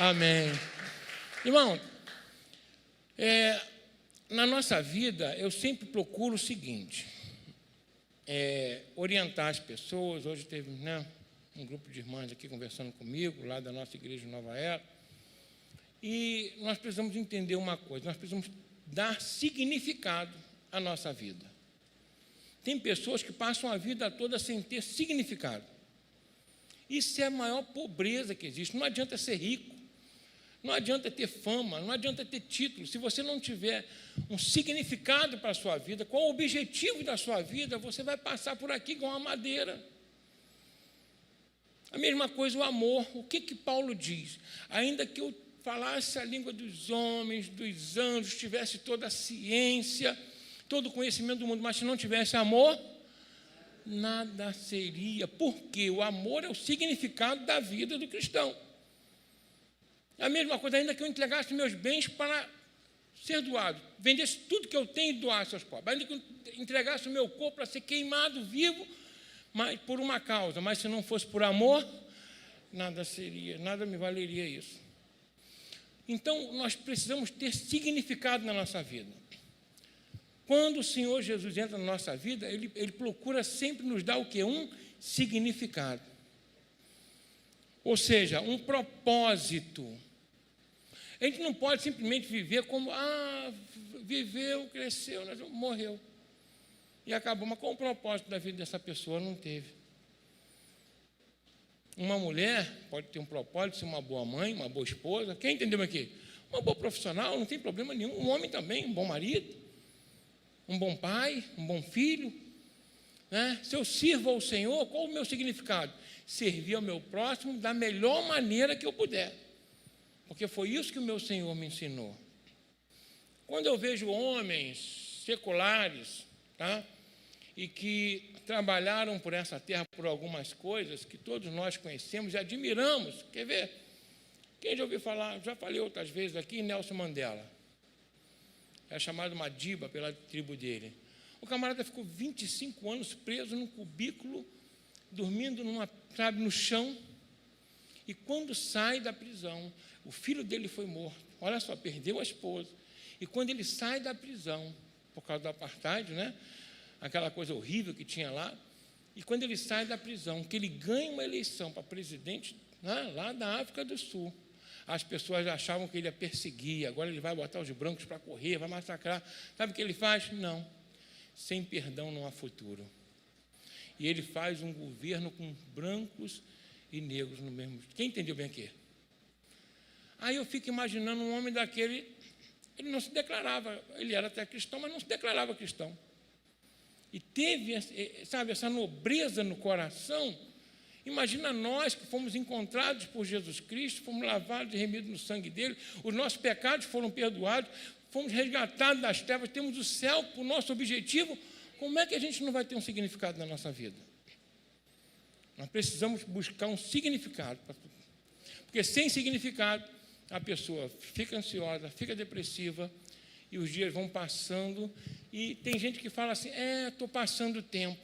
Amém. Irmão, na nossa vida, eu sempre procuro o seguinte, orientar as pessoas. Hoje teve um grupo de irmãs aqui conversando comigo, lá da nossa igreja Nova Era, e nós precisamos entender uma coisa, nós precisamos dar significado à nossa vida. Tem pessoas que passam a vida toda sem ter significado. Isso é a maior pobreza que existe. Não adianta ser rico, não adianta ter fama, não adianta ter título. Se você não tiver um significado para a sua vida, qual o objetivo da sua vida, você vai passar por aqui igual uma madeira. A mesma coisa o amor. O que Paulo diz? Ainda que eu falasse a língua dos homens, dos anjos, tivesse toda a ciência, todo o conhecimento do mundo, mas se não tivesse amor, nada seria. Porque o amor é o significado da vida do cristão. A mesma coisa, ainda que eu entregasse meus bens para ser doado, vendesse tudo que eu tenho e doasse aos pobres, ainda que eu entregasse o meu corpo para ser queimado vivo, mas por uma causa, mas se não fosse por amor, nada seria, nada me valeria isso. Então, nós precisamos ter significado na nossa vida. Quando o Senhor Jesus entra na nossa vida, Ele procura sempre nos dar o quê? Um significado. Ou seja, um propósito. A gente não pode simplesmente viver como, viveu, cresceu, morreu. E acabou. Mas qual o propósito da vida dessa pessoa? Não teve. Uma mulher pode ter um propósito, ser uma boa mãe, uma boa esposa. Quem entendeu aqui? Uma boa profissional, não tem problema nenhum. Um homem também, um bom marido, um bom pai, um bom filho. Né? Se eu sirvo ao Senhor, qual o meu significado? Servir ao meu próximo da melhor maneira que eu puder. Porque foi isso que o meu Senhor me ensinou. Quando eu vejo homens seculares, tá? E que trabalharam por essa terra por algumas coisas que todos nós conhecemos e admiramos. Quer ver? Quem já ouviu falar, já falei outras vezes aqui, Nelson Mandela. É chamado Madiba pela tribo dele. O camarada ficou 25 anos preso num cubículo, dormindo no chão. E quando sai da prisão, o filho dele foi morto. Olha só, perdeu a esposa. E quando ele sai da prisão, por causa do apartheid, né? Aquela coisa horrível que tinha lá, e quando ele sai da prisão, que ele ganha uma eleição para presidente, né, lá da África do Sul, as pessoas achavam que ele ia perseguir, agora ele vai botar os brancos para correr, vai massacrar. Sabe o que ele faz? Não. Sem perdão não há futuro. E ele faz um governo com brancos e negros no mesmo. Quem entendeu bem aqui? Aí eu fico imaginando um homem daquele, ele não se declarava, ele era até cristão, mas não se declarava cristão. E teve, sabe, essa nobreza no coração. Imagina nós que fomos encontrados por Jesus Cristo, fomos lavados e remidos no sangue dele, os nossos pecados foram perdoados, fomos resgatados das trevas, temos o céu por nosso objetivo. Como é que a gente não vai ter um significado na nossa vida? Nós precisamos buscar um significado. Porque sem significado, a pessoa fica ansiosa, fica depressiva, e os dias vão passando, e tem gente que fala assim, estou passando o tempo.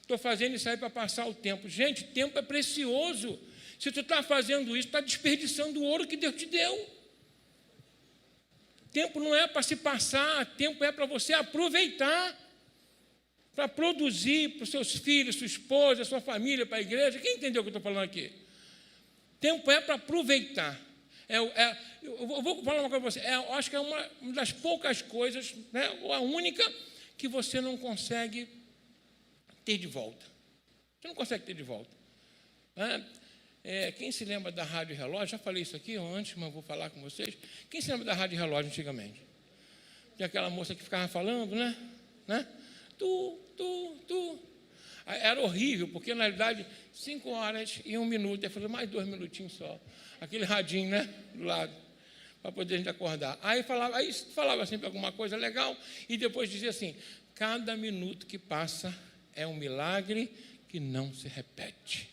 Estou fazendo isso aí para passar o tempo. Gente, tempo é precioso. Se tu está fazendo isso, está desperdiçando o ouro que Deus te deu. Tempo não é para se passar, tempo é para você aproveitar, para produzir para os seus filhos, sua esposa, sua família, para a igreja. Quem entendeu o que eu estou falando aqui? Tempo é para aproveitar. Eu vou falar uma coisa para você. Eu acho que é uma das poucas coisas, né, ou a única, que você não consegue ter de volta. Você não consegue ter de volta. Quem se lembra da rádio relógio? Já falei isso aqui antes, mas vou falar com vocês. Quem se lembra da rádio relógio antigamente? Tinha aquela moça que ficava falando, né? Tu. Era horrível, porque na realidade 5 horas e 1 minuto, ia fazer mais 2 minutinhos só. Aquele radinho, né? Do lado, para poder a gente acordar. Aí falava sempre alguma coisa legal, e depois dizia assim: cada minuto que passa é um milagre que não se repete.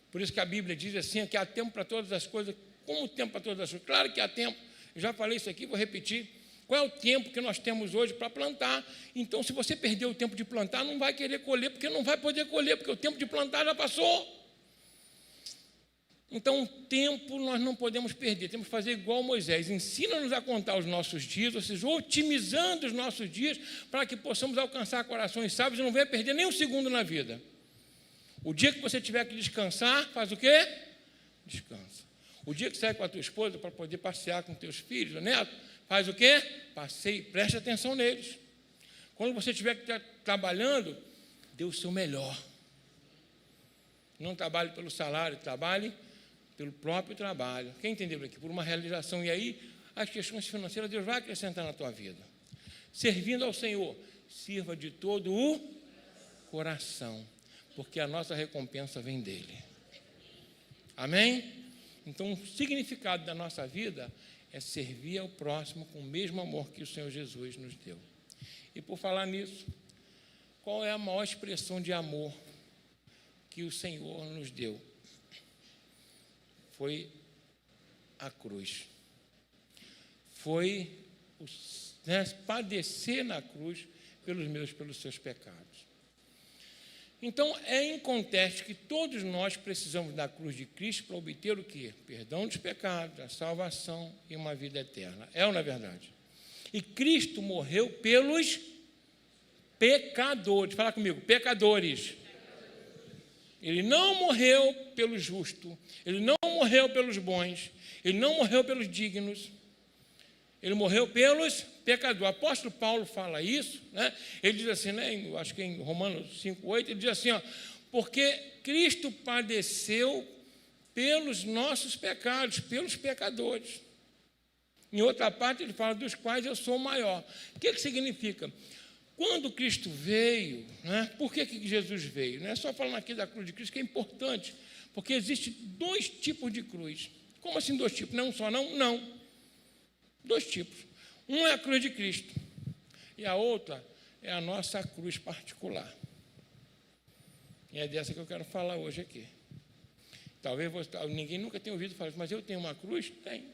Por isso que a Bíblia diz assim, que há tempo para todas as coisas. Como tempo para todas as coisas? Claro que há tempo. Eu já falei isso aqui, vou repetir. Qual é o tempo que nós temos hoje para plantar? Então, se você perder o tempo de plantar, não vai querer colher, porque não vai poder colher, porque o tempo de plantar já passou. Então, o tempo nós não podemos perder, temos que fazer igual Moisés. Ensina-nos a contar os nossos dias, ou seja, otimizando os nossos dias, para que possamos alcançar corações sábios e não venha perder nem um segundo na vida. O dia que você tiver que descansar, faz o quê? Descansa. O dia que sai com a tua esposa para poder passear com teus filhos, o neto, faz o quê? Passeie, preste atenção neles. Quando você estiver trabalhando, dê o seu melhor. Não trabalhe pelo salário, trabalhe pelo próprio trabalho. Quem entendeu aqui? Por uma realização. E aí, as questões financeiras, Deus vai acrescentar na tua vida. Servindo ao Senhor, sirva de todo o coração, porque a nossa recompensa vem dele. Amém? Então, o significado da nossa vida é servir ao próximo com o mesmo amor que o Senhor Jesus nos deu. E por falar nisso, qual é a maior expressão de amor que o Senhor nos deu? Foi a cruz. Foi padecer na cruz pelos meus, pelos seus pecados. Então, é inconteste que todos nós precisamos da cruz de Cristo para obter o quê? Perdão dos pecados, a salvação e uma vida eterna. É ou não é verdade? E Cristo morreu pelos pecadores. Fala comigo, pecadores. Ele não morreu pelo justo, ele não morreu pelos bons, ele não morreu pelos dignos, ele morreu pelos pecadores. O apóstolo Paulo fala isso, né? Ele diz assim, né, acho que em Romanos 5:8, ele diz assim, ó, porque Cristo padeceu pelos nossos pecados, pelos pecadores. Em outra parte ele fala dos quais eu sou o maior. O que significa? Quando Cristo veio, né, por que Jesus veio? Não é só falando aqui da cruz de Cristo, que é importante, porque existem dois tipos de cruz. Como assim dois tipos? Não só não? Não. Dois tipos. Um é a cruz de Cristo e a outra é a nossa cruz particular. E é dessa que eu quero falar hoje aqui. Talvez ninguém nunca tenha ouvido falar, mas eu tenho uma cruz? Tenho.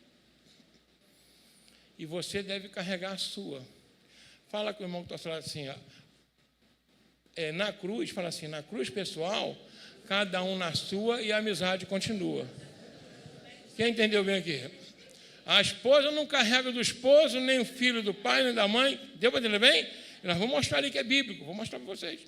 E você deve carregar a sua. Fala com o irmão que está falando assim, ó, na cruz, fala assim, na cruz pessoal, cada um na sua e a amizade continua. Quem entendeu bem aqui? A esposa não carrega do esposo, nem o filho do pai, nem da mãe. Deu para entender bem? Nós vamos mostrar ali que é bíblico, vou mostrar para vocês.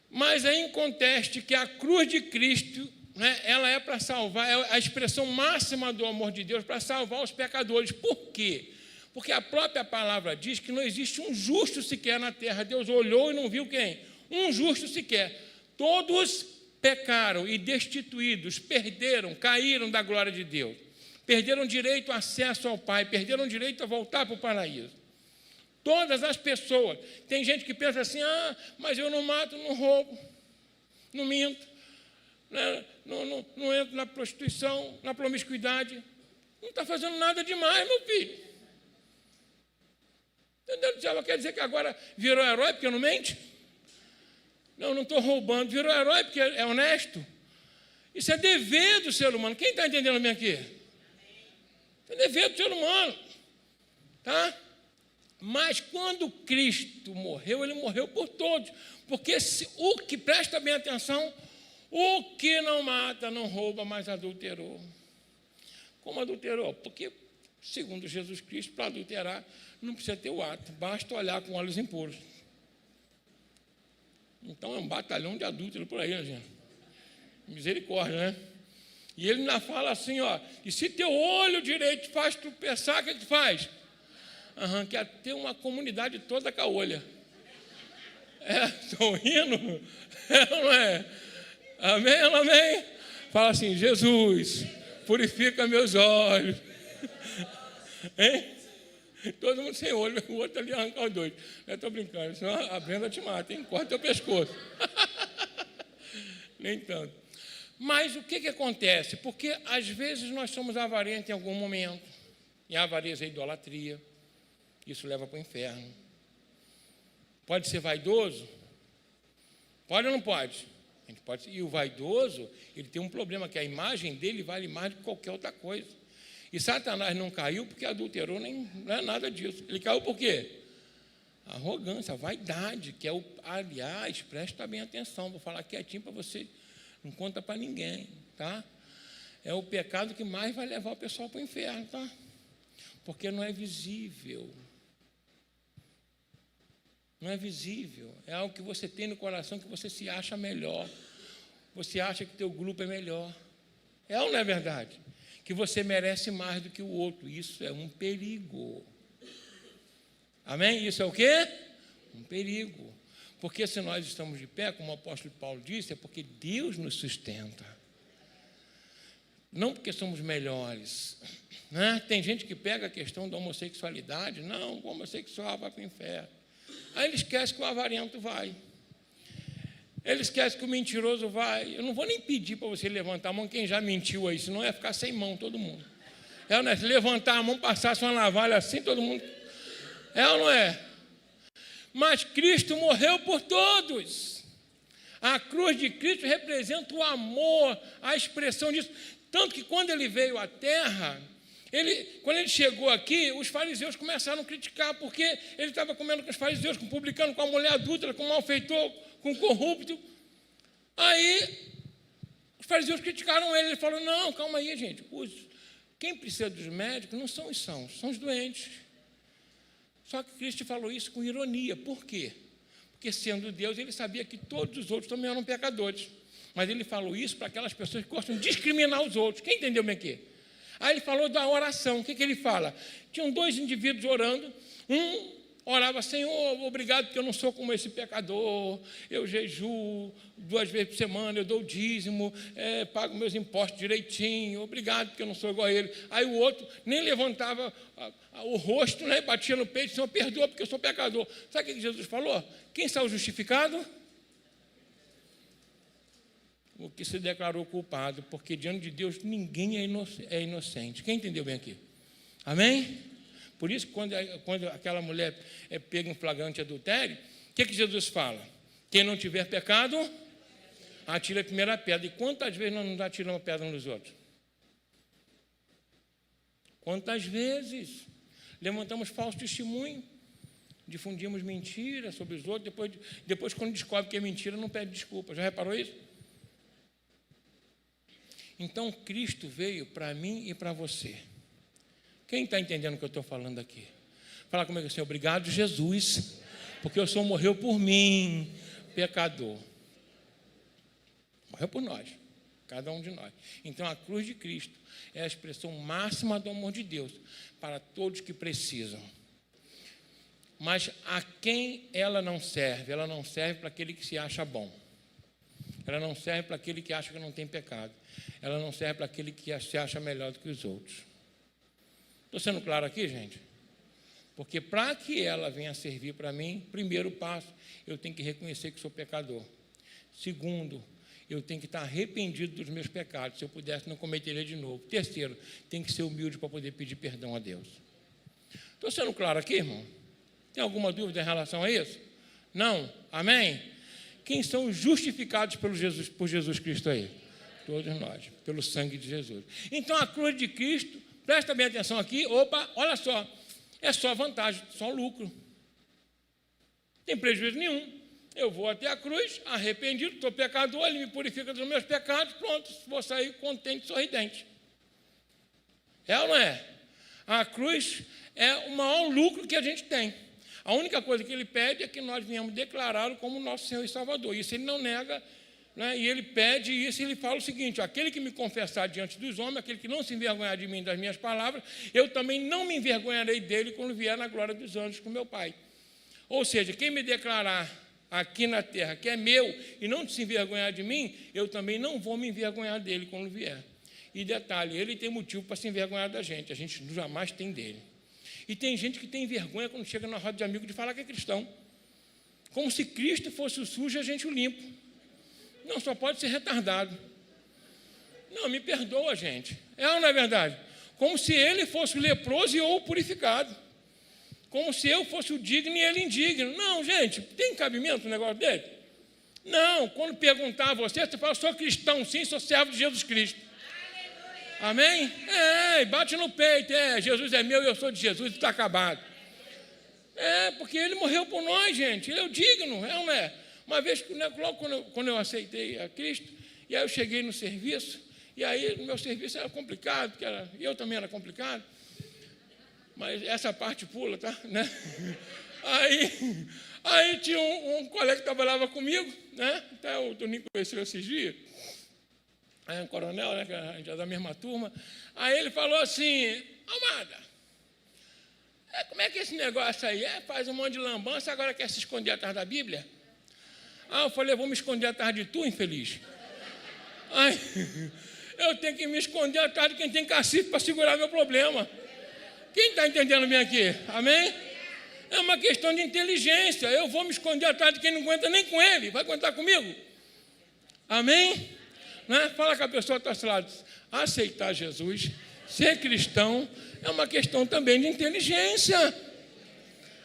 Mas é inconteste que a cruz de Cristo, né, ela é para salvar, é a expressão máxima do amor de Deus para salvar os pecadores. Por quê? Porque a própria palavra diz que não existe um justo sequer na terra. Deus olhou e não viu quem? Um justo sequer. Todos pecaram e destituídos, perderam, caíram da glória de Deus. Perderam direito ao acesso ao Pai, perderam direito a voltar para o paraíso. Todas as pessoas. Tem gente que pensa assim, mas eu não mato, não roubo, não minto, né, não entro na prostituição, na promiscuidade. Não está fazendo nada demais, meu filho. Entendeu? Quer dizer que agora virou herói porque não mente? Não estou roubando. Virou herói porque é honesto? Isso é dever do ser humano. Quem está entendendo bem aqui? É dever do ser humano. Tá? Mas quando Cristo morreu, ele morreu por todos. Porque o que, presta bem atenção, o que não mata, não rouba, mas adulterou. Como adulterou? Porque, segundo Jesus Cristo, para adulterar, não precisa ter o ato, basta olhar com olhos impuros. Então, é um batalhão de adúlteros por aí, né, gente? Misericórdia, né? E ele ainda fala assim, ó, e se teu olho direito faz tropeçar, o que faz? Quer ter uma comunidade toda com a olha. Estão rindo? Não é? Amém, amém? Fala assim, Jesus, purifica meus olhos. Hein? Todo mundo sem olho, o outro ali arrancar os dois. Eu estou brincando, senão a Brenda te mata, hein? Corta o pescoço. Nem tanto. Mas o que acontece? Porque às vezes nós somos avarentos em algum momento, e a avareza é idolatria, isso leva para o inferno. Pode ser vaidoso? Pode ou não pode? A gente pode. E o vaidoso, ele tem um problema, que a imagem dele vale mais do que qualquer outra coisa. E Satanás não caiu porque adulterou, nem não é nada disso. Ele caiu por quê? Arrogância, vaidade, que é o. Aliás, presta bem atenção, vou falar quietinho para você, não conta para ninguém, tá? é o pecado que mais vai levar o pessoal para o inferno, tá? Porque não é visível. Não é visível. É algo que você tem no coração, que você se acha melhor. Você acha que teu grupo é melhor. É ou não é verdade? Que você merece mais do que o outro. Isso é um perigo. Amém? Isso é o quê? Um perigo. Porque se nós estamos de pé, como o apóstolo Paulo disse, é porque Deus nos sustenta. Não porque somos melhores. Né? Tem gente que pega a questão da homossexualidade. Não, o homossexual vai para o inferno. Aí ele esquece que o avarento vai. Ele esquece que o mentiroso vai. Eu não vou nem pedir para você levantar a mão quem já mentiu aí, senão ia ficar sem mão todo mundo. É ou não é? Se levantar a mão, passasse uma navalha assim, todo mundo... É ou não é? Mas Cristo morreu por todos. A cruz de Cristo representa o amor, a expressão disso. Tanto que quando ele veio à terra, quando ele chegou aqui, os fariseus começaram a criticar, porque ele estava comendo com os fariseus, com o publicano, com a mulher adúltera, com o malfeitor, com o corrupto. Aí, os fariseus criticaram ele. Ele falou, não, calma aí, gente. Quem precisa dos médicos não são os sãos, são os doentes. Só que Cristo falou isso com ironia. Por quê? Porque, sendo Deus, ele sabia que todos os outros também eram pecadores. Mas ele falou isso para aquelas pessoas que gostam de discriminar os outros. Quem entendeu bem aqui? Aí ele falou da oração. O que ele fala? Tinham dois indivíduos orando. Um orava, Senhor, obrigado porque eu não sou como esse pecador. Eu jejuo 2 vezes por semana, eu dou o dízimo, pago meus impostos direitinho. Obrigado porque eu não sou igual a ele. Aí o outro nem levantava o rosto, né, batia no peito, Senhor, perdoa porque eu sou pecador. Sabe o que Jesus falou? Quem saiu justificado? O que se declarou culpado, porque diante de Deus ninguém é inocente. Quem entendeu bem aqui? Amém? Por isso, quando aquela mulher é pega em flagrante adultério, o que Jesus fala? Quem não tiver pecado, atira a primeira pedra. E quantas vezes nós não atiramos pedra nos outros? Quantas vezes levantamos falso testemunho, difundimos mentira sobre os outros, depois quando descobre que é mentira, não pede desculpa. Já reparou isso? Então, Cristo veio para mim e para você. Quem está entendendo o que eu estou falando aqui? Fala comigo assim, obrigado, Jesus, porque o Senhor morreu por mim, pecador. Morreu por nós, cada um de nós. Então, a cruz de Cristo é a expressão máxima do amor de Deus para todos que precisam. Mas a quem ela não serve? Ela não serve para aquele que se acha bom. Ela não serve para aquele que acha que não tem pecado. Ela não serve para aquele que se acha melhor do que os outros. Estou sendo claro aqui, gente? Porque para que ela venha servir para mim, primeiro passo, eu tenho que reconhecer que sou pecador. Segundo, eu tenho que estar arrependido dos meus pecados. Se eu pudesse, não cometeria de novo. Terceiro, tem que ser humilde para poder pedir perdão a Deus. Estou sendo claro aqui, irmão? Tem alguma dúvida em relação a isso? Não? Amém? Quem são os justificados por Jesus Cristo aí? Todos nós, pelo sangue de Jesus. Então, a cruz de Cristo, presta bem atenção aqui, olha só, é só vantagem, só lucro. Não tem prejuízo nenhum. Eu vou até a cruz, arrependido, estou pecador, ele me purifica dos meus pecados, pronto, vou sair contente, sorridente. É ou não é? A cruz é o maior lucro que a gente tem. A única coisa que ele pede é que nós venhamos declará-lo como nosso Senhor e Salvador. Isso ele não nega, né? E ele pede isso, e ele fala o seguinte, aquele que me confessar diante dos homens, aquele que não se envergonhar de mim, das minhas palavras, eu também não me envergonharei dele quando vier na glória dos anjos com meu Pai. Ou seja, quem me declarar aqui na terra que é meu e não se envergonhar de mim, eu também não vou me envergonhar dele quando vier. E detalhe, ele tem motivo para se envergonhar da gente, a gente jamais tem dele. E tem gente que tem vergonha quando chega na roda de amigos de falar que é cristão. Como se Cristo fosse o sujo e a gente o limpo. Não, só pode ser retardado. Não, me perdoa, gente. É ou não é verdade? Como se ele fosse o leproso e eu o purificado. Como se eu fosse o digno e ele indigno. Não, gente, tem cabimento um negócio dele? Não, quando perguntar a você, você fala, sou cristão, sim, sou servo de Jesus Cristo. Amém? Bate no peito, Jesus é meu e eu sou de Jesus, está acabado. Porque ele morreu por nós, gente, ele é o digno, é ou não é? Uma vez, logo quando eu aceitei a Cristo, e aí eu cheguei no serviço, E aí, no meu serviço era complicado, porque eu também era complicado, mas essa parte pula, tá? Né? Aí tinha um colega que trabalhava comigo, né? Até o Toninho conheceu esses dias, aí um coronel, né, que a gente é da mesma turma. Aí ele falou assim: Amada, como é que é esse negócio aí? Faz um monte de lambança, agora quer se esconder atrás da Bíblia? Eu falei: vou me esconder atrás de tu, infeliz. Aí, eu tenho que me esconder atrás de quem tem cacife para segurar meu problema. Quem está entendendo bem aqui? Amém? É uma questão de inteligência. Eu vou me esconder atrás de quem não aguenta nem com ele. Vai aguentar comigo? Amém? Né? Fala com a pessoa que está ao seu lado. Aceitar Jesus, ser cristão, é uma questão também de inteligência.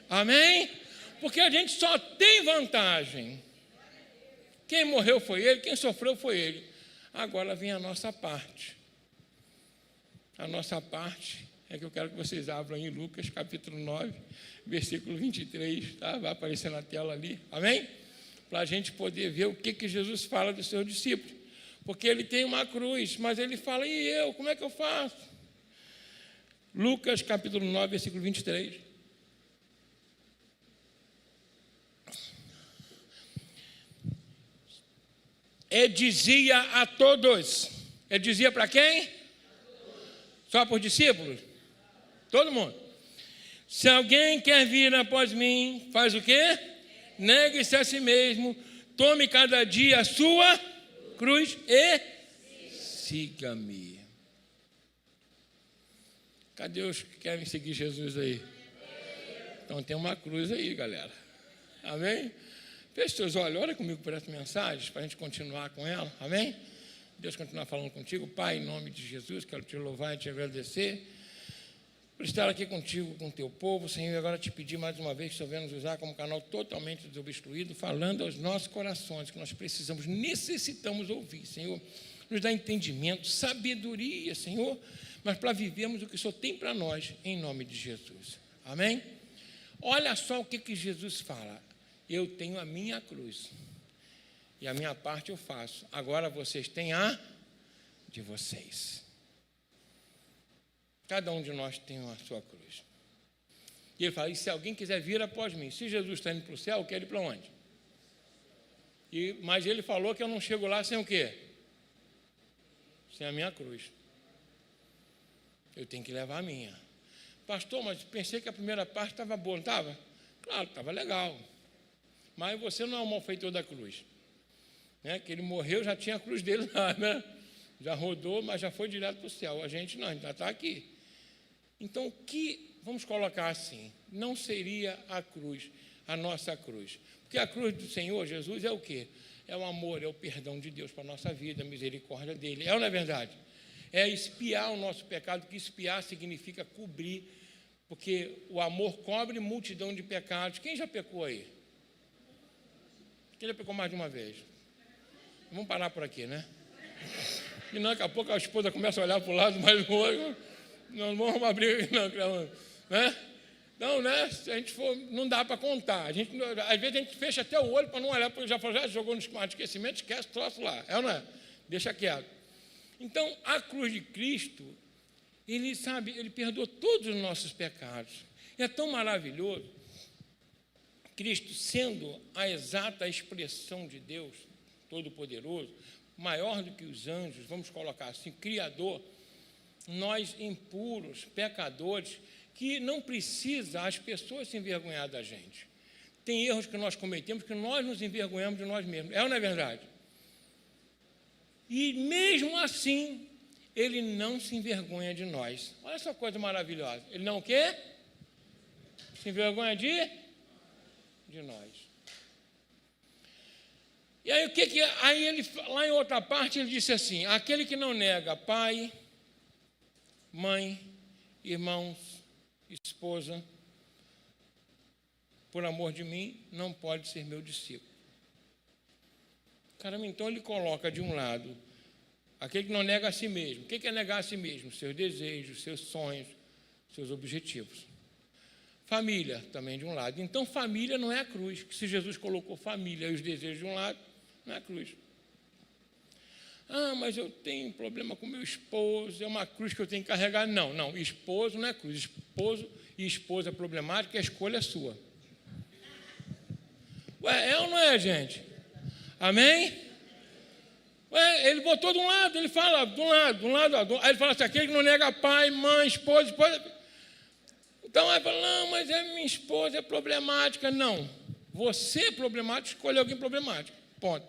Amém? Porque a gente só tem vantagem. Quem morreu foi ele, quem sofreu foi ele. Agora vem a nossa parte. A nossa parte é que eu quero que vocês abram em Lucas, capítulo 9, versículo 23, tá? Vai aparecer na tela ali, amém? Para a gente poder ver o que Jesus fala dos seus discípulos. Porque ele tem uma cruz, mas ele fala: e eu, como é que eu faço? Lucas, capítulo 9, versículo 23. Ele dizia a todos. Ele dizia para quem? Só para os discípulos? Todo mundo. Se alguém quer vir após mim, faz o quê? Negue-se a si mesmo, tome cada dia a sua cruz e siga-me. Cadê os que querem seguir Jesus aí? Então tem uma cruz aí, galera. Amém? Feche seus olhos, ora comigo por essa mensagem, para a gente continuar com ela. Amém? Deus continuar falando contigo. Pai, em nome de Jesus, quero te louvar e te agradecer por estar aqui contigo, com o teu povo. Senhor, agora te pedir mais uma vez que o Senhor venha nos usar como canal totalmente desobstruído, falando aos nossos corações, que nós precisamos, necessitamos ouvir. Senhor, nos dá entendimento, sabedoria, Senhor, mas para vivermos o que o Senhor tem para nós, em nome de Jesus. Amém? Olha só o que Jesus fala. Eu tenho a minha cruz e a minha parte eu faço. Agora vocês têm a de vocês. Cada um de nós tem a sua cruz. E ele fala: e se alguém quiser vir após mim? Se Jesus está indo para o céu, eu quero ir para onde? Mas ele falou que eu não chego lá sem o quê? Sem a minha cruz. Eu tenho que levar a minha. Pastor, mas pensei que a primeira parte estava boa, não estava? Claro, estava legal. Mas você não é o malfeitor da cruz. Né? Que ele morreu, já tinha a cruz dele lá, né? Já rodou, mas já foi direto para o céu. A gente não, a gente já está aqui. Então, o que, vamos colocar assim, não seria a cruz, a nossa cruz? Porque a cruz do Senhor Jesus é o quê? É o amor, é o perdão de Deus para a nossa vida, a misericórdia dele. É ou não é verdade? É expiar o nosso pecado, que expiar significa cobrir, porque o amor cobre multidão de pecados. Quem já pecou aí? Quem já pecou mais de uma vez? Vamos parar por aqui, né? E não, daqui a pouco a esposa começa a olhar para o lado, mas o outro, não vamos arrumar briga aqui, não, né? Não, né? Se a gente for, não dá para contar. Às vezes a gente fecha até o olho para não olhar, porque já jogou no esquecimento, esquece o troço lá. É ou não é? Deixa quieto. Então, a cruz de Cristo, ele perdoa todos os nossos pecados. É tão maravilhoso. Cristo, sendo a exata expressão de Deus Todo-Poderoso, maior do que os anjos, vamos colocar assim, Criador, nós impuros, pecadores, que não precisa as pessoas se envergonhar da gente. Tem erros que nós cometemos que nós nos envergonhamos de nós mesmos. É ou não é verdade? E mesmo assim, ele não se envergonha de nós. Olha essa coisa maravilhosa. Ele não quer? Se envergonha de nós. E aí, aí ele, lá em outra parte, ele disse assim: aquele que não nega pai, mãe, irmãos, esposa, por amor de mim, não pode ser meu discípulo. Caramba, então ele coloca de um lado aquele que não nega a si mesmo. O que é negar a si mesmo? Seus desejos, seus sonhos, seus objetivos. Família também de um lado. Então família não é a cruz. Se Jesus colocou família e os desejos de um lado, não é a cruz. Ah, mas eu tenho problema com meu esposo, é uma cruz que eu tenho que carregar. Não, esposo não é cruz. Esposo e esposa problemática, a escolha é sua. Ué, é ou não é, gente? Amém? Ué, ele botou de um lado, ele fala, de um lado. Aí ele fala assim, aquele que não nega pai, mãe, esposa. Então, aí fala, não, mas minha esposa é problemática. Não, você é problemático, escolhe alguém problemático. Ponto.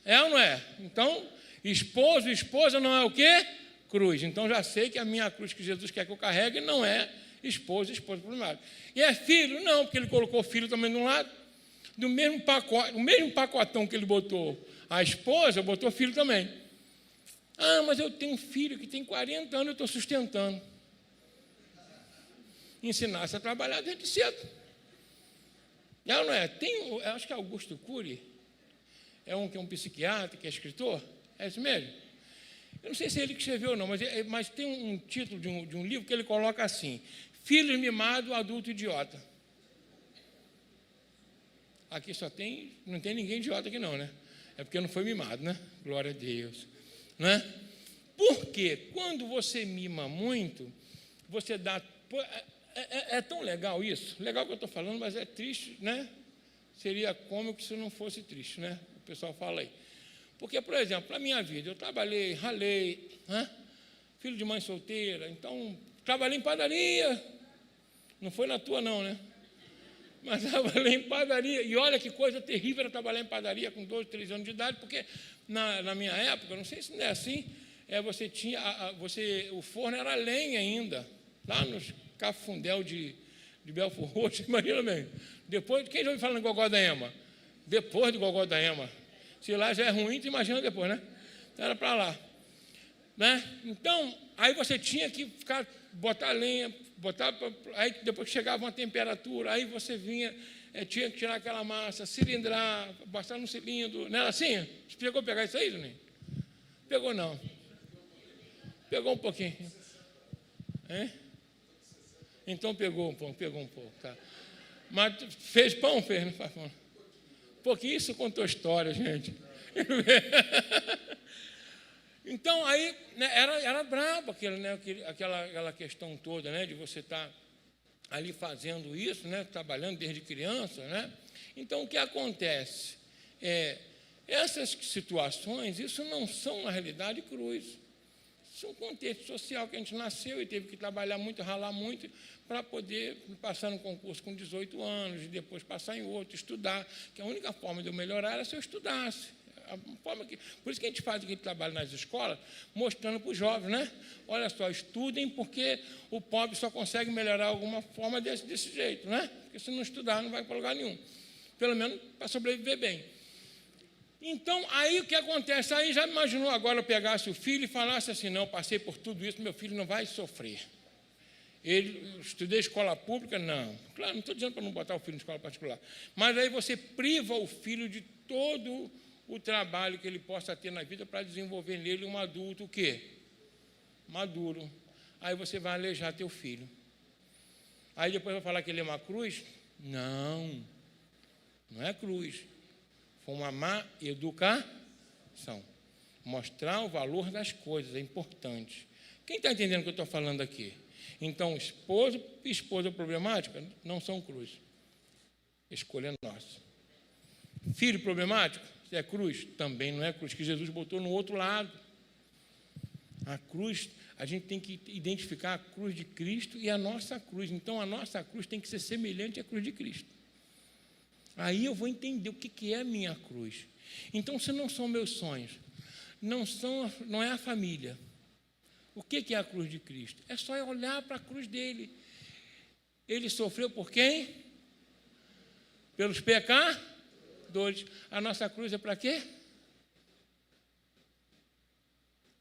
É ou não é? Então, esposo e esposa não é o quê? Cruz. Então, já sei que a minha cruz que Jesus quer que eu carregue não é esposa e esposa problemática. E é filho? Não, porque ele colocou filho também de um lado. Do mesmo pacote, o mesmo pacotão que ele botou a esposa, botou filho também. Ah, mas eu tenho um filho que tem 40 anos, eu estou sustentando. Ensinasse a trabalhar desde cedo. É ou não é? Eu acho que é Augusto Cury, é um psiquiatra, que é escritor, é isso mesmo? Eu não sei se é ele que escreveu ou não, mas tem um título de um livro que ele coloca assim, Filho mimado, adulto idiota. Aqui não tem ninguém idiota aqui não, né? É porque não foi mimado, né? Glória a Deus. Né? Porque quando você mima muito, você dá... É tão legal isso, legal que eu estou falando, mas é triste, né? Seria cômico se não fosse triste, né? O pessoal fala aí. Porque, por exemplo, na minha vida, eu trabalhei, ralei, né? Filho de mãe solteira, então, trabalhei em padaria, não foi na tua não, né? Mas trabalhei em padaria, e olha que coisa terrível era trabalhar em padaria com 12, 13 anos de idade, porque na minha época, não sei se não é assim, você tinha, o forno era lenha ainda, lá nos Cafundel de Belfort Roxo, imagina bem. Depois, quem já ouviu falar no Gogó da Ema? Depois do Gogó da Ema. Se lá já é ruim, tu imagina depois, né? Era para lá. Né? Então, aí você tinha que botar lenha, aí depois que chegava uma temperatura, aí você vinha, tinha que tirar aquela massa, cilindrar, botar no cilindro. Não era assim? Você chegou a pegar isso aí, Juninho? Pegou não. Pegou um pouquinho. Hein? Então pegou um pouco, tá? Mas fez pão? Fez, não faz pão. Porque isso contou história, gente. Então, aí, né, era brabo aquela questão toda, né, de você estar ali fazendo isso, né, trabalhando desde criança. Né? Então, o que acontece? Essas situações, isso não são, na realidade, cruz. Isso é um contexto social que a gente nasceu e teve que trabalhar muito, ralar muito, para poder passar no concurso com 18 anos, e depois passar em outro, estudar, que a única forma de eu melhorar era se eu estudasse. Por isso que a gente faz aquele trabalho nas escolas, mostrando para os jovens, né? Olha só, estudem, porque o pobre só consegue melhorar alguma forma desse jeito, né? Porque se não estudar, não vai para lugar nenhum. Pelo menos para sobreviver bem. Então, aí o que acontece? Aí já imaginou agora eu pegasse o filho e falasse assim, não, passei por tudo isso, meu filho não vai sofrer. Estudei escola pública? Não. Claro, não estou dizendo para não botar o filho em escola particular. Mas aí você priva o filho de todo o trabalho que ele possa ter na vida para desenvolver nele um adulto o quê? Maduro. Aí você vai alejar teu filho. Aí depois vai falar que ele é uma cruz? Não é cruz. Foi uma má educação. Mostrar o valor das coisas é importante. Quem está entendendo o que eu estou falando aqui? Então, esposo e esposa problemática não são cruz. Escolha é nossa. Filho problemático, se é cruz, também não é cruz, que Jesus botou no outro lado. A cruz, a gente tem que identificar a cruz de Cristo e a nossa cruz. Então, a nossa cruz tem que ser semelhante à cruz de Cristo. Aí eu vou entender o que é a minha cruz. Então, se não são meus sonhos, não é a família, o que é a cruz de Cristo? É só olhar para a cruz dele. Ele sofreu por quem? Pelos pecadores. A nossa cruz é para quê?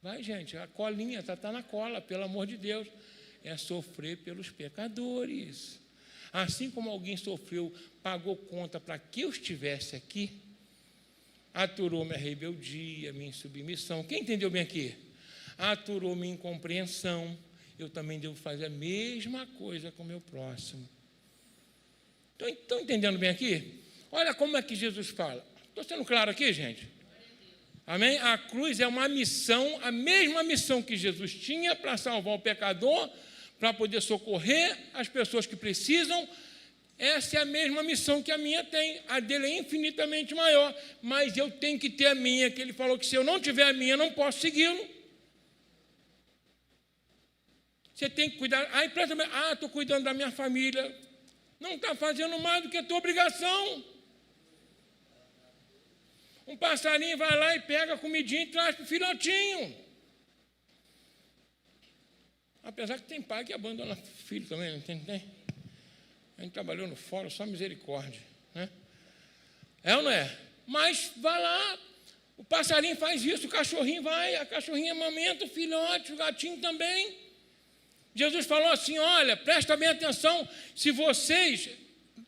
Vai, gente, a colinha está na cola, pelo amor de Deus. É sofrer pelos pecadores. Assim como alguém sofreu, pagou conta para que eu estivesse aqui, aturou minha rebeldia, minha insubmissão. Quem entendeu bem aqui? Aturou minha incompreensão. Eu também devo fazer a mesma coisa com o meu próximo. Estão entendendo bem aqui? Olha como é que Jesus fala. Estou sendo claro aqui, gente? Amém? A cruz é uma missão, a mesma missão que Jesus tinha para salvar o pecador, para poder socorrer as pessoas que precisam. Essa é a mesma missão que a minha tem. A dele é infinitamente maior, mas eu tenho que ter a minha, que ele falou que se eu não tiver a minha, eu não posso segui-lo. Você tem que cuidar. Estou cuidando da minha família. Não está fazendo mais do que a tua obrigação. Um passarinho vai lá e pega a comidinha e traz para o filhotinho. Apesar que tem pai que abandona filho também, não tem? A gente trabalhou no fórum, só misericórdia, né? É ou não é? Mas vai lá, o passarinho faz isso, o cachorrinho vai, a cachorrinha amamenta o filhote, o gatinho também. Jesus falou assim, olha, presta bem atenção, se vocês,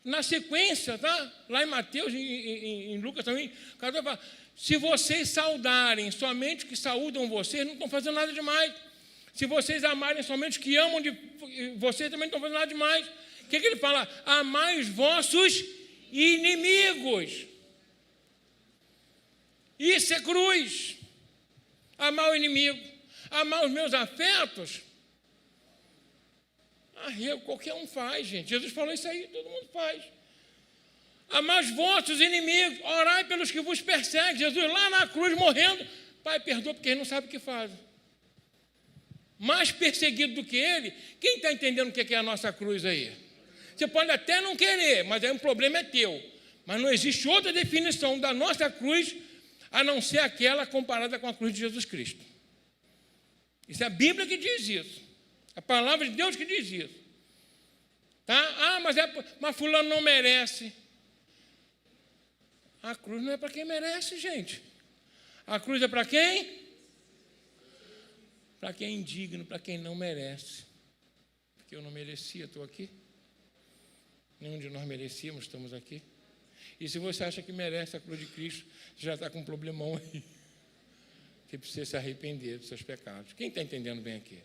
na sequência, tá? Lá em Mateus, em Lucas também, fala, se vocês saudarem somente os que saúdam vocês, não estão fazendo nada demais. Se vocês amarem somente os que amam de vocês, também não estão fazendo nada demais. O que ele fala? Amai os vossos inimigos. Isso é cruz. Amar o inimigo. Amar os meus afetos. Qualquer um faz, gente. Jesus falou isso aí, todo mundo faz. Amar os vossos inimigos. Orai pelos que vos perseguem. Jesus lá na cruz morrendo. Pai, perdoa porque eles não sabem o que fazem. Mais perseguido do que ele, quem está entendendo o que é a nossa cruz aí? Você pode até não querer, mas aí o problema é teu. Mas não existe outra definição da nossa cruz a não ser aquela comparada com a cruz de Jesus Cristo. Isso é a Bíblia que diz isso. A palavra de Deus que diz isso. Tá? Mas fulano não merece. A cruz não é para quem merece, gente. A cruz é para quem? Para quem é indigno, para quem não merece. Porque eu não merecia, estou aqui. Nenhum de nós merecíamos, estamos aqui. E se você acha que merece a cruz de Cristo, você já está com um problemão aí. Você precisa se arrepender dos seus pecados. Quem está entendendo bem aqui?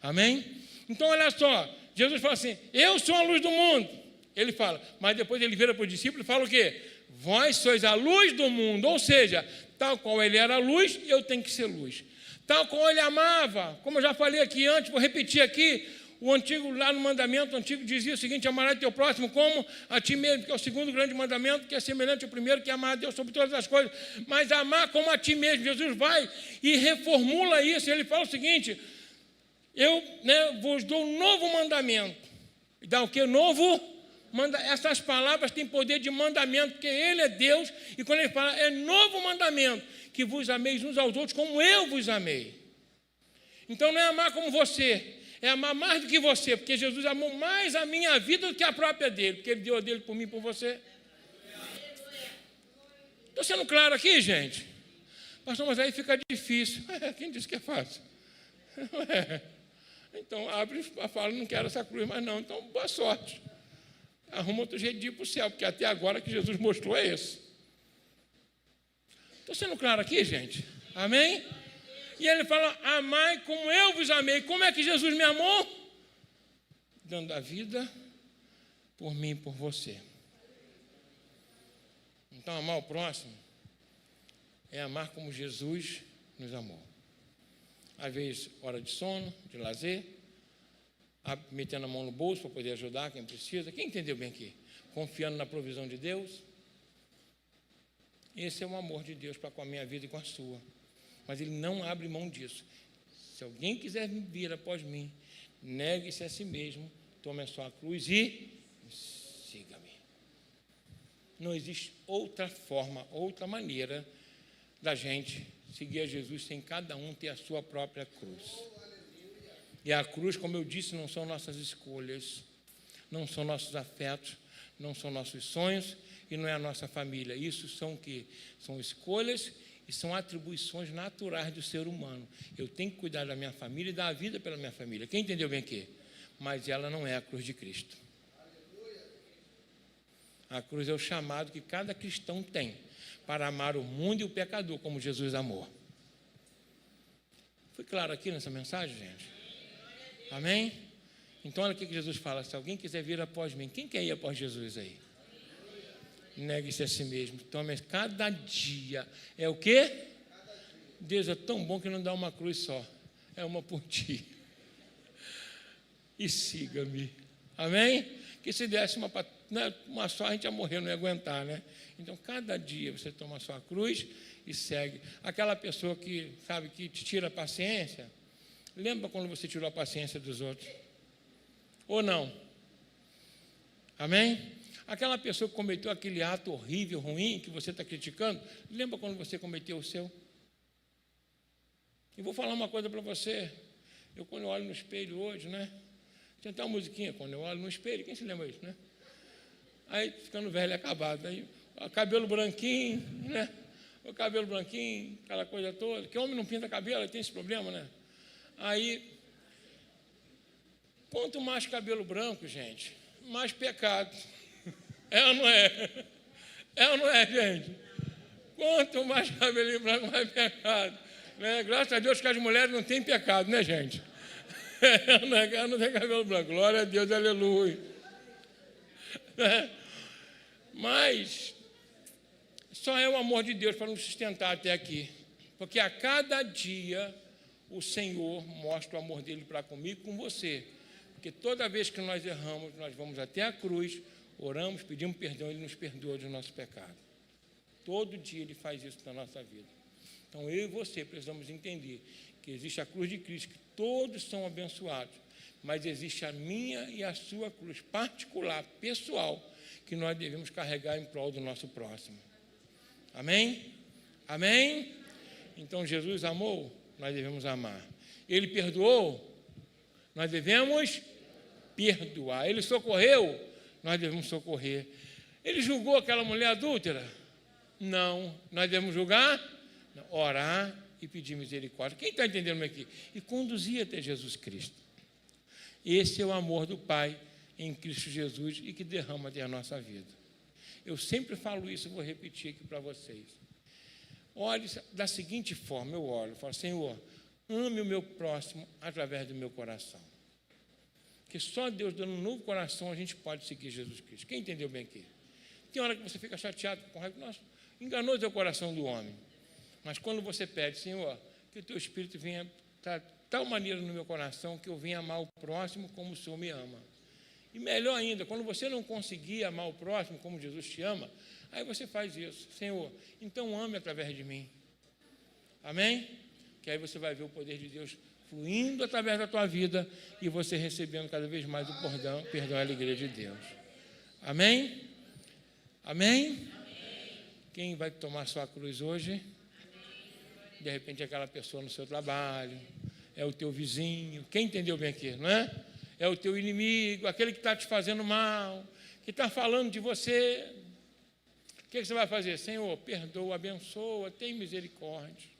Amém? Então, olha só. Jesus fala assim, eu sou a luz do mundo. Ele fala, mas depois ele vira para o discípulo e fala o quê? Vós sois a luz do mundo. Ou seja, tal qual ele era a luz, eu tenho que ser luz. Tal qual ele amava, como eu já falei aqui antes, vou repetir aqui, o antigo, lá no mandamento antigo, dizia o seguinte, amarás teu próximo como a ti mesmo, que é o segundo grande mandamento, que é semelhante ao primeiro, que é amar a Deus sobre todas as coisas, mas amar como a ti mesmo. Jesus vai e reformula isso, ele fala o seguinte, eu vos dou um novo mandamento. Dá o que? Novo? Essas palavras têm poder de mandamento, porque ele é Deus, e quando ele fala, é novo mandamento, que vos ameis uns aos outros como eu vos amei. Então não é amar como você, é amar mais do que você, porque Jesus amou mais a minha vida do que a própria dele, porque ele deu a dele por mim e por você. Estou sendo claro aqui, gente? Pastor, mas aí fica difícil. Quem disse que é fácil? Então abre e fala, não quero essa cruz mais não, então boa sorte. Arruma outro jeito de ir para o céu, porque até agora que Jesus mostrou é esse. Estou sendo claro aqui, gente? Amém? E ele fala, amai como eu vos amei. Como é que Jesus me amou? Dando a vida por mim e por você. Então, amar o próximo é amar como Jesus nos amou. Às vezes, hora de sono, de lazer, metendo a mão no bolso para poder ajudar quem precisa. Quem entendeu bem aqui? Confiando na provisão de Deus. Esse é o amor de Deus para com a minha vida e com a sua. Mas ele não abre mão disso. Se alguém quiser vir após mim, negue-se a si mesmo, tome a sua cruz e siga-me. Não existe outra forma, outra maneira da gente seguir a Jesus sem cada um ter a sua própria cruz. E a cruz, como eu disse, não são nossas escolhas, não são nossos afetos, não são nossos sonhos e não é a nossa família. Isso são o quê? São escolhas e são atribuições naturais do ser humano. Eu tenho que cuidar da minha família e dar a vida pela minha família. Quem entendeu bem aqui? Mas ela não é a cruz de Cristo. A cruz é o chamado que cada cristão tem para amar o mundo e o pecador como Jesus amou. Foi claro aqui nessa mensagem, gente? Amém? Então olha o que Jesus fala, se alguém quiser vir após mim, quem quer ir após Jesus aí? Negue-se a si mesmo, tome cada dia, é o quê? Deus é tão bom que não dá uma cruz só, é uma por ti. E siga-me. Amém? Que se desse uma só, a gente ia morrer, não ia aguentar, né? Então, cada dia você toma a sua cruz e segue. Aquela pessoa que, sabe, que te tira a paciência, lembra quando você tirou a paciência dos outros? Ou não? Amém? Aquela pessoa que cometeu aquele ato horrível, ruim, que você está criticando, lembra quando você cometeu o seu? E vou falar uma coisa para você. Quando eu olho no espelho hoje, né? Tinha até uma musiquinha, quando eu olho no espelho, quem se lembra disso, né? Aí, ficando velho e acabado. Aí, o cabelo branquinho, né? O cabelo branquinho, aquela coisa toda. Que homem não pinta cabelo, tem esse problema, né? Aí, quanto mais cabelo branco, gente, mais pecado. É ou não é? É ou não é, gente? Quanto mais cabelinho branco, mais pecado. Né? Graças a Deus que as mulheres não têm pecado, né, gente? Ela não tem cabelo branco. Glória a Deus, aleluia. Mas só é o amor de Deus para nos sustentar até aqui. Porque a cada dia o Senhor mostra o amor dele para comigo e com você. Porque toda vez que nós erramos, nós vamos até a cruz, oramos, pedimos perdão, ele nos perdoa do nosso pecado. Todo dia ele faz isso na nossa vida. Então eu e você precisamos entender que existe a cruz de Cristo, que todos são abençoados, mas existe a minha e a sua cruz particular, pessoal, que nós devemos carregar em prol do nosso próximo. Amém? Amém? Então Jesus amou, nós devemos amar. Ele perdoou, nós devemos perdoar. Ele socorreu, nós devemos socorrer. Ele julgou aquela mulher adúltera? Não. Nós devemos julgar? Não. Orar e pedir misericórdia. Quem está entendendo aqui? E conduzir até Jesus Cristo. Esse é o amor do Pai em Cristo Jesus e que derrama até a nossa vida. Eu sempre falo isso, vou repetir aqui para vocês. Ore da seguinte forma, eu oro, eu falo, Senhor, ame o meu próximo através do meu coração. Porque só Deus dando um novo coração a gente pode seguir Jesus Cristo. Quem entendeu bem aqui? Tem hora que você fica chateado com raiva, nossa, enganou o teu coração do homem. Mas quando você pede, Senhor, que o teu Espírito venha de tal maneira no meu coração que eu venha amar o próximo como o Senhor me ama. E melhor ainda, quando você não conseguir amar o próximo como Jesus te ama, aí você faz isso. Senhor, então ame através de mim. Amém? Que aí você vai ver o poder de Deus fluindo através da tua vida e você recebendo cada vez mais o perdão e a alegria de Deus. Amém? Amém? Quem vai tomar sua cruz hoje? De repente aquela pessoa no seu trabalho, é o teu vizinho, quem entendeu bem aqui, não é? É o teu inimigo, aquele que está te fazendo mal, que está falando de você. O que você vai fazer? Senhor, perdoa, abençoa, tem misericórdia.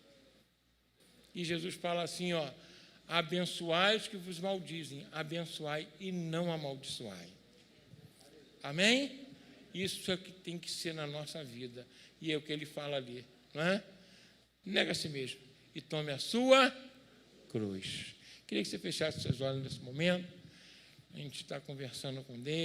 E Jesus fala assim, ó, abençoai os que vos maldizem, abençoai e não amaldiçoai. Amém? Isso é o que tem que ser na nossa vida. E é o que ele fala ali, não é? Nega a si mesmo e tome a sua cruz. Queria que você fechasse seus olhos nesse momento. A gente está conversando com Deus.